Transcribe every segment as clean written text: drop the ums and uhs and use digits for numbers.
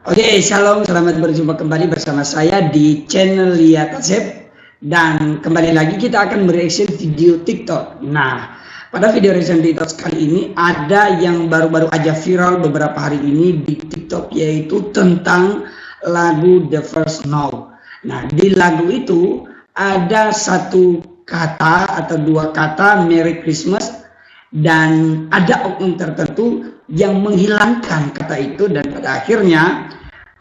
Oke, shalom, selamat berjumpa kembali bersama saya di channel Lia Kasep. Dan kembali lagi kita akan bereaction video TikTok. Nah, pada video reaction TikTok kali ini ada yang baru-baru aja viral beberapa hari ini di TikTok, yaitu tentang lagu The First Snow. Nah, di lagu itu ada satu kata atau dua kata Merry Christmas, dan ada oknum tertentu yang menghilangkan kata itu, dan pada akhirnya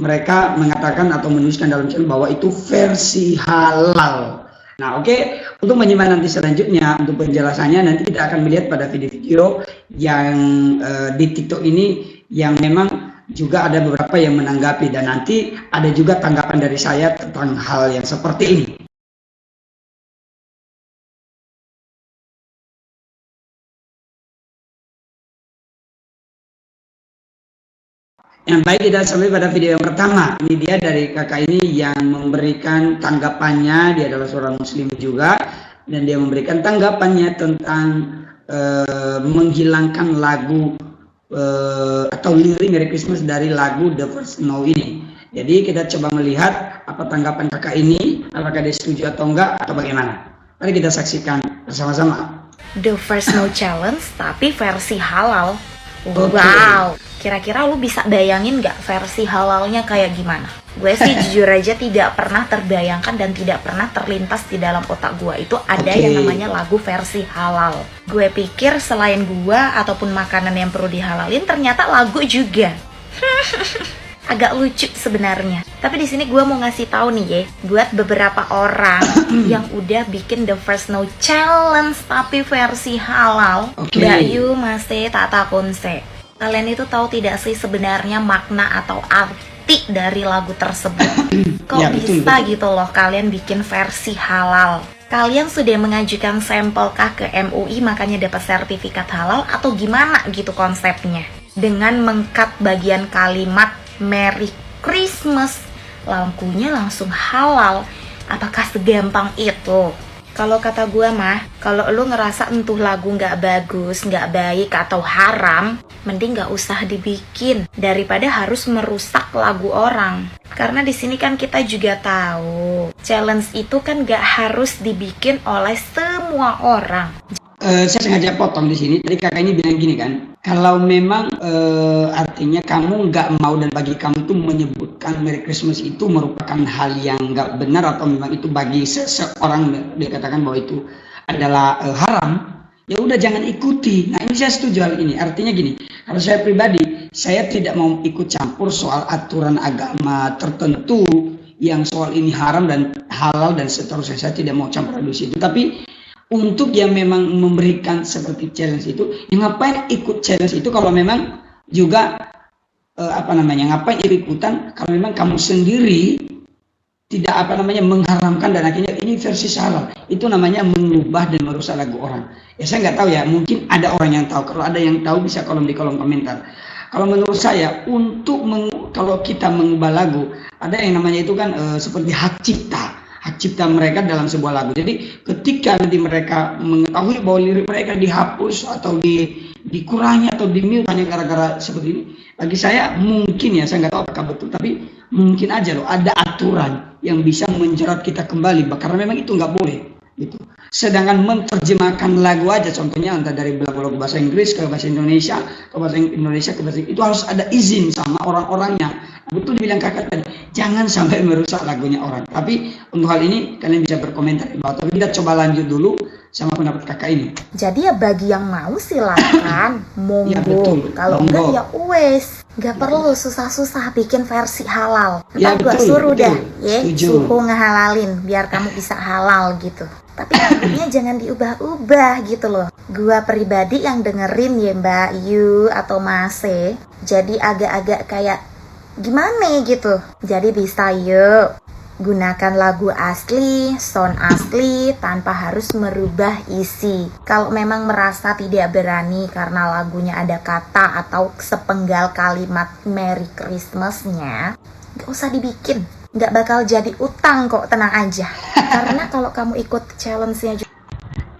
mereka mengatakan atau menuliskan dalam channel bahwa itu versi halal. Nah, oke, untuk menyimak nanti selanjutnya untuk penjelasannya nanti kita akan melihat pada video-video yang di TikTok ini, yang memang juga ada beberapa yang menanggapi, dan nanti ada juga tanggapan dari saya tentang hal yang seperti ini. Yang baik, kita sampai pada video yang pertama. Ini dia dari kakak ini yang memberikan tanggapannya. Dia adalah seorang muslim juga, dan dia memberikan tanggapannya tentang menghilangkan lagu atau lirik Merry Christmas dari lagu The First Snow ini. Jadi kita coba melihat apa tanggapan kakak ini, apakah dia setuju atau enggak, atau bagaimana. Mari kita saksikan bersama-sama. The First Snow Challenge tapi versi halal. Oke. Wow, kira-kira lu bisa bayangin gak versi halalnya kayak gimana? Gue sih jujur aja tidak pernah terbayangkan dan tidak pernah terlintas di dalam otak gue itu ada Oke. yang namanya lagu versi halal. Gue pikir selain gua ataupun makanan yang perlu dihalalin, ternyata lagu juga. Agak lucu sebenarnya. Tapi di sini gue mau ngasih tahu nih ya, buat beberapa orang yang udah bikin The First Snow Challenge tapi versi halal. Oke. Mbak Yu, Mase, Tata Konse. Kalian itu tahu tidak sih sebenarnya makna atau arti dari lagu tersebut? Kok Ya, betul, bisa betul. gitu loh kalian bikin versi halal? Kalian sudah mengajukan sampelkah ke MUI makanya dapat sertifikat halal atau gimana gitu konsepnya? Dengan mengkat bagian kalimat Merry Christmas, lagunya langsung halal. Apakah segampang itu? Kalau kata gue mah, kalau lu ngerasa entuh lagu nggak bagus, nggak baik atau haram, mending nggak usah dibikin daripada harus merusak lagu orang. Karena di sini kan kita juga tahu, challenge itu kan nggak harus dibikin oleh semua orang. Saya sengaja potong di sini. Tadi kakak ini bilang gini kan, kalau memang artinya kamu nggak mau dan bagi kamu itu menyebutkan Merry Christmas itu merupakan hal yang nggak benar, atau memang itu bagi seseorang dikatakan bahwa itu adalah haram, ya udah jangan ikuti. Nah, ini saya setuju hal ini. Artinya gini, kalau saya pribadi, saya tidak mau ikut campur soal aturan agama tertentu yang soal ini haram dan halal dan seterusnya. Saya tidak mau campur di situ. Tapi untuk yang memang memberikan seperti challenge itu, ya ngapain ikut challenge itu kalau memang juga ngapain ikut-ikutan kalau memang kamu sendiri tidak mengharamkan, dan akhirnya ini versi halal. Itu namanya mengubah dan merusak lagu orang. Ya saya nggak tahu ya, mungkin ada orang yang tahu. Kalau ada yang tahu bisa di kolom komentar. Kalau menurut saya, kalau kita mengubah lagu, ada yang namanya itu kan seperti hak cipta mereka dalam sebuah lagu. Jadi ketika nanti mereka mengetahui bahwa lirik mereka dihapus atau dikurangi atau di-mute hanya gara-gara seperti ini, bagi saya mungkin, ya saya nggak tahu apakah betul, tapi mungkin aja loh ada aturan yang bisa menjerat kita kembali, karena memang itu nggak boleh gitu. Sedangkan menerjemahkan lagu aja, contohnya entah dari lagu-lagu bahasa Inggris ke bahasa Indonesia, ke bahasa Indonesia ke bahasa Inggris, itu harus ada izin sama orang-orangnya. Betul dibilang kakak tadi, jangan sampai merusak lagunya orang. Tapi untuk hal ini kalian bisa berkomentar di bawah. Tapi kita coba lanjut dulu sama pendapat kakak ini. Jadi ya bagi yang mau silakan, monggo. Ya, betul. Kalau Monggo. enggak ya wes, nggak perlu susah-susah bikin versi halal. Ya, Ntar gua betul, suruh betul. dah, ya, Setuju. suhu ngehalalin biar kamu bisa halal gitu. Tapi lagunya jangan diubah-ubah gitu loh. Gua pribadi yang dengerin ya Mbak Yu atau Mase, jadi agak-agak kayak gimana gitu. Jadi bisa yuk gunakan lagu asli, sound asli tanpa harus merubah isi. Kalau memang merasa tidak berani karena lagunya ada kata atau sepenggal kalimat Merry Christmas-nya, gak usah dibikin. Gak bakal jadi utang kok, tenang aja. Karena kalau kamu ikut challenge-nya juga,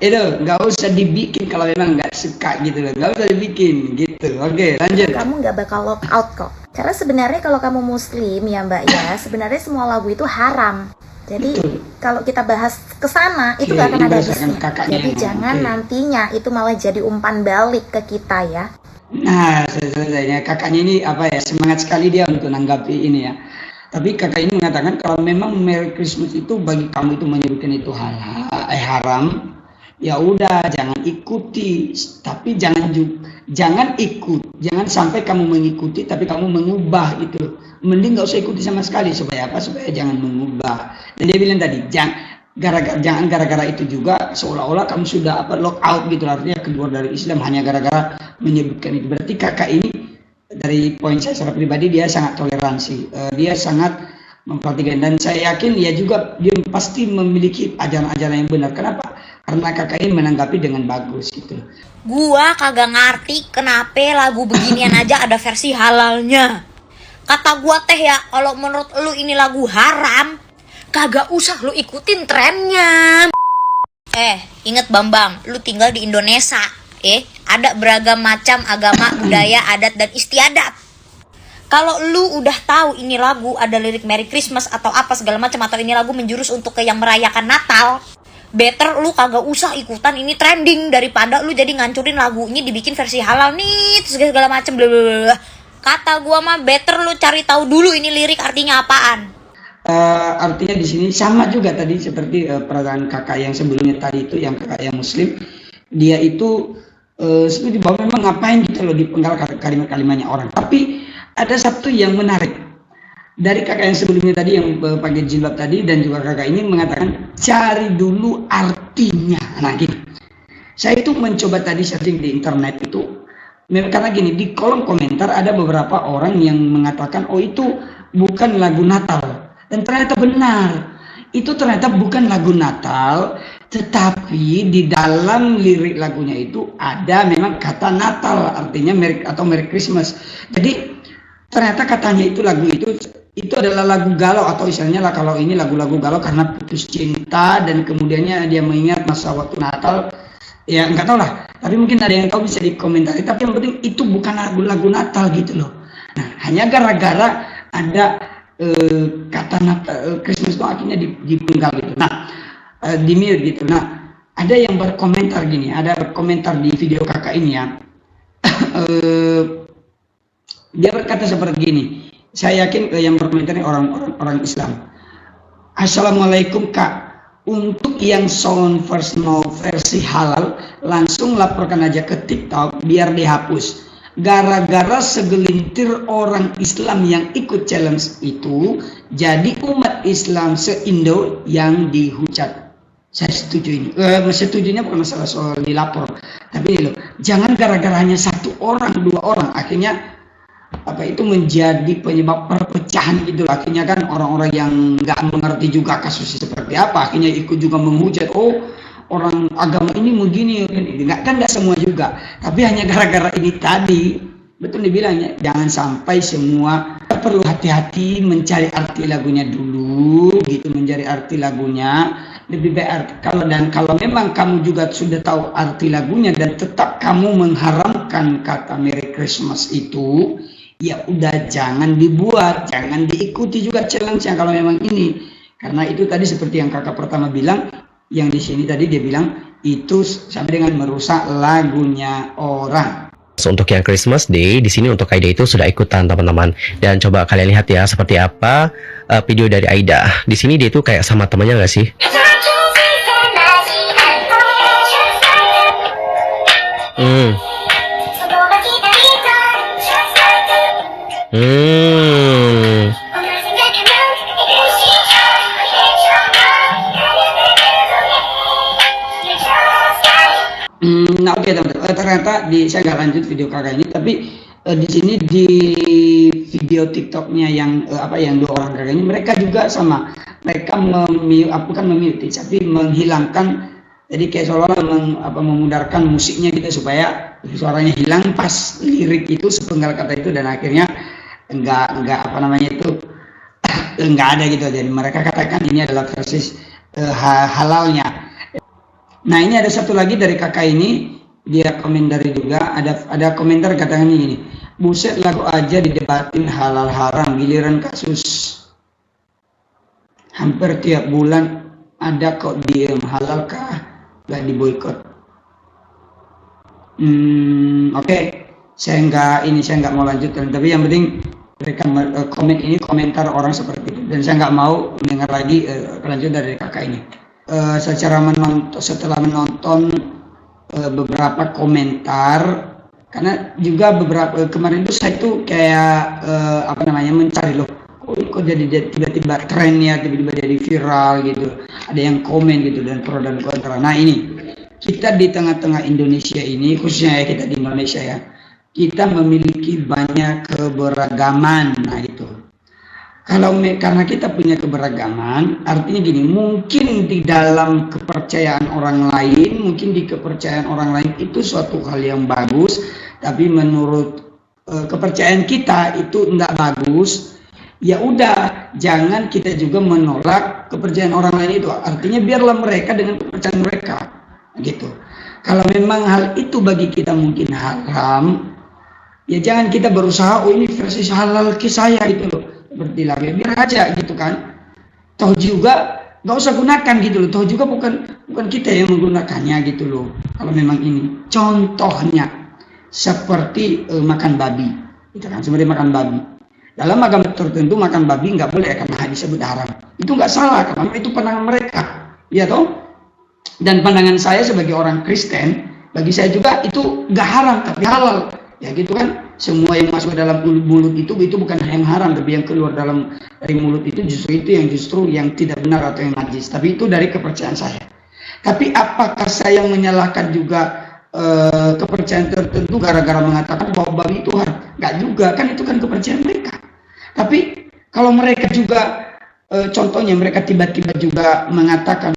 Itu nggak usah dibikin kalau memang nggak suka gitu loh, nggak usah dibikin gitu. gitu. Oke, lanjut. Kamu nggak bakal lock out kok. Karena sebenarnya kalau kamu muslim ya Mbak ya, sebenarnya semua lagu itu haram. Jadi kalau kita bahas ke sana itu nggak akan ada habisnya. Jadi jangan nantinya itu malah jadi umpan balik ke kita ya. Nah, selesainya kakaknya ini apa ya, semangat sekali dia untuk nanggapi ini ya. Tapi kakak ini mengatakan kalau memang Merry Christmas itu bagi kamu itu menyebutkan itu haram, ya udah jangan ikuti. Tapi jangan sampai kamu mengikuti tapi kamu mengubah gitu. Mending nggak usah ikuti sama sekali, supaya apa? Supaya jangan mengubah. Dan dia bilang tadi jangan gara-gara itu juga seolah-olah kamu sudah lock out gitu, artinya keluar dari Islam hanya gara-gara menyebutkan itu. Berarti kakak ini dari poin saya secara pribadi dia sangat toleransi, dia sangat memperhatikan, dan saya yakin dia pasti memiliki ajaran-ajaran yang benar. Kenapa? Karena kakak ini menanggapi dengan bagus gitu. Gua kagak ngerti kenapa lagu beginian aja ada versi halalnya. Kata gua teh ya, kalau menurut lu ini lagu haram, kagak usah lu ikutin trennya. Inget Bambang, lu tinggal di Indonesia. Ada beragam macam agama, budaya, adat, dan istiadat. Kalau lu udah tahu ini lagu ada lirik Merry Christmas atau apa segala macam, atau ini lagu menjurus untuk ke yang merayakan Natal, better lu kagak usah ikutan ini trending daripada lu jadi ngancurin lagunya dibikin versi halal nih segala macam bla bla bla. Kata gua mah better lu cari tahu dulu ini lirik artinya apaan. Artinya di sini sama juga tadi seperti perasaan kakak yang sebelumnya tadi itu, yang kakak yang muslim, dia itu seperti bahwa memang ngapain gitu loh dipenggal kalimat-kalimatnya orang. Tapi ada satu yang menarik dari kakak yang sebelumnya tadi yang pakai jilbab tadi, dan juga kakak ini mengatakan cari dulu artinya. Nah gini, saya itu mencoba tadi searching di internet itu, karena gini, di kolom komentar ada beberapa orang yang mengatakan oh itu bukan lagu Natal, dan ternyata benar, itu ternyata bukan lagu Natal, tetapi di dalam lirik lagunya itu ada memang kata Natal, artinya Merry Christmas. Jadi ternyata katanya itu lagu itu adalah lagu galau, atau istilahnya lah kalau ini lagu-lagu galau karena putus cinta dan kemudiannya dia mengingat masa waktu Natal. Ya nggak tahu lah, tapi mungkin ada yang tahu bisa dikomentari. Tapi yang penting itu bukan lagu-lagu Natal gitu loh. Nah hanya gara-gara ada kata Natal, Christmas itu akhirnya dipenggal gitu. Nah di mute gitu. Nah ada yang berkomentar gini, ada komentar di video kakak ini ya. Dia berkata seperti gini, saya yakin yang berkomentar ini orang Islam. Assalamualaikum Kak, untuk yang sound versi halal langsung laporkan aja ke TikTok biar dihapus. Gara-gara segelintir orang Islam yang ikut challenge itu, jadi umat Islam se-Indo yang dihujat. Saya setuju ini. Setujunya bukan masalah soal dilapor, tapi loh, jangan gara-gara hanya satu orang, dua orang, akhirnya itu menjadi penyebab perpecahan gitu. Akhirnya kan orang-orang yang nggak mengerti juga kasusnya seperti apa, akhirnya ikut juga menghujat, oh orang agama ini begini, nggak semua juga, tapi hanya gara-gara ini tadi. Betul dibilangnya, jangan sampai semua, perlu hati-hati mencari arti lagunya dulu gitu, mencari arti lagunya lebih baik. Kalau memang kamu juga sudah tahu arti lagunya dan tetap kamu mengharamkan kata Merry Christmas itu, ya udah jangan dibuat, jangan diikuti juga challenge-nya kalau memang ini. Karena itu tadi seperti yang kakak pertama bilang, yang di sini tadi dia bilang itu sampai dengan merusak lagunya orang. Untuk yang Christmas Day di sini untuk Aida itu sudah ikutan teman-teman, dan coba kalian lihat ya seperti apa video dari Aida. Di sini dia itu kayak sama temannya nggak sih? Nah oke teman-teman, ternyata saya nggak lanjut video kakak ini, tapi di sini di video TikToknya yang yang dua orang kakak ini, mereka juga sama, mereka bukan memute tapi menghilangkan, jadi kayak seolah-olah memudarkan musiknya gitu supaya suaranya hilang pas lirik itu sepenggal kata itu, dan akhirnya enggak ada gitu. Jadi mereka katakan ini adalah versi halalnya. Nah ini ada satu lagi dari kakak ini, dia komentari juga, ada komentar katakan ini, buset lagu aja didebatin halal haram, giliran kasus hampir tiap bulan ada kok diem, halalkah gak diboikot. Oke. Saya nggak mau lanjutkan, tapi yang penting mereka komen ini komentar orang seperti itu, dan saya nggak mau mendengar lagi kelanjutan dari kakak ini. Setelah menonton beberapa komentar, karena juga beberapa kemarin itu saya tuh kayak mencari loh, kok jadi tiba-tiba tren ya, tiba-tiba jadi viral gitu, ada yang komen gitu dan pro dan kontra. Nah ini kita di tengah-tengah Indonesia ini, khususnya ya kita di Indonesia ya, kita memiliki banyak keberagaman. Nah itu, karena kita punya keberagaman, artinya gini, mungkin di dalam kepercayaan orang lain, mungkin di kepercayaan orang lain itu suatu hal yang bagus, tapi menurut kepercayaan kita itu tidak bagus. Ya udah, jangan kita juga menolak kepercayaan orang lain itu. Artinya biarlah mereka dengan kepercayaan mereka, gitu. Kalau memang hal itu bagi kita mungkin haram, ya jangan kita berusaha, oh ini versi halal ke saya gitu loh, seperti lah, biar aja gitu kan. Toh juga nggak usah gunakan gitu loh, toh juga bukan kita yang menggunakannya gitu loh. Kalau memang ini, contohnya seperti makan babi, gitu kan, seperti makan babi. Dalam agama tertentu makan babi nggak boleh karena disebut haram. Itu nggak salah karena itu pandangan mereka, ya toh. Dan pandangan saya sebagai orang Kristen, bagi saya juga itu nggak haram tapi halal. Ya gitu kan, semua yang masuk ke dalam mulut itu bukan yang haram, tapi yang keluar dari mulut itu justru yang tidak benar atau yang najis. Tapi itu dari kepercayaan saya. Tapi apakah saya menyalahkan juga kepercayaan tertentu gara-gara mengatakan bahwa babi itu haram? Nggak juga, kan itu kan kepercayaan mereka. Tapi kalau mereka juga contohnya mereka tiba-tiba juga mengatakan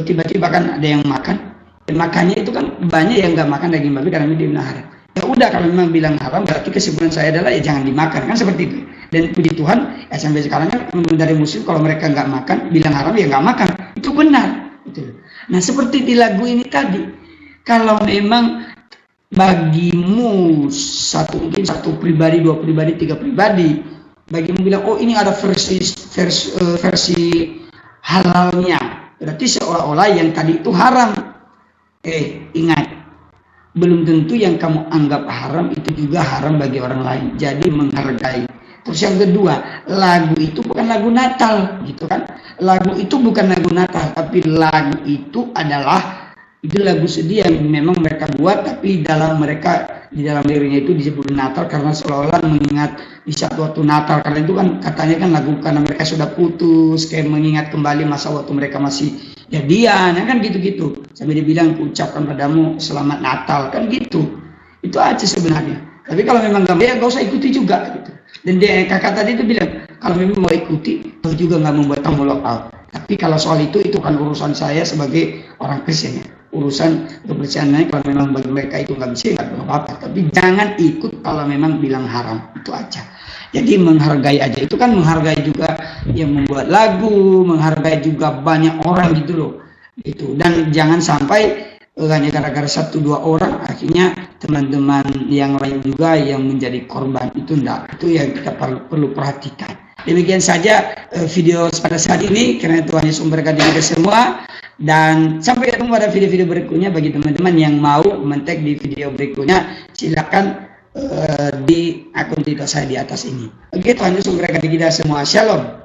tiba-tiba kan ada yang makan, makanya itu kan banyak yang nggak makan daging babi karena itu haram. Ya udah, kalau memang bilang haram berarti kesimpulan saya adalah ya jangan dimakan, kan seperti itu. Dan puji Tuhan ya sampai sekarang kan dari muslim kalau mereka nggak makan bilang haram ya nggak makan, itu benar gitu. Nah seperti di lagu ini tadi, kalau memang bagimu mungkin satu pribadi, dua pribadi, tiga pribadi, bagimu bilang oh ini ada versi halalnya, berarti seolah-olah yang tadi itu haram. Ingat, belum tentu yang kamu anggap haram itu juga haram bagi orang lain. Jadi menghargai. Terus yang kedua, lagu itu bukan lagu Natal, gitu kan? Lagu itu bukan lagu Natal, tapi lagu itu adalah lagu sedih yang memang mereka buat, tapi di dalam liriknya itu disebut Natal karena seolah-olah mengingat di satu waktu Natal. Karena itu kan katanya kan lagu karena mereka sudah putus, kayak mengingat kembali masa waktu mereka masih jadian, kan gitu-gitu. Sampai dibilang ucapkan padamu selamat Natal, kan gitu. Itu aja sebenarnya. Tapi kalau memang gak usah ikuti juga gitu. Dan kakak tadi itu bilang kalau memang mau ikuti, itu juga nggak membuat kamu lock out. Tapi kalau soal itu kan urusan saya sebagai orang Kristen ya. Urusan kepercayaan lain, kalau memang bagi mereka itu nggak bisa, nggak apa-apa. Tapi jangan ikut kalau memang bilang haram, itu aja. Jadi menghargai aja, itu kan menghargai juga yang membuat lagu, menghargai juga banyak orang gitu loh. Itu. Dan jangan sampai hanya gara-gara satu dua orang akhirnya teman-teman yang lain juga yang menjadi korban, itu enggak. Itu yang kita perlu perhatikan. Demikian saja video pada saat ini, karena Tuhan Yesus memberkati kita semua. Dan sampai ketemu pada video-video berikutnya. Bagi teman-teman yang mau men-tag di video berikutnya, silakan di akun Twitter saya di atas ini. Oke, Tuhan Yesus memberkati kita semua. Shalom.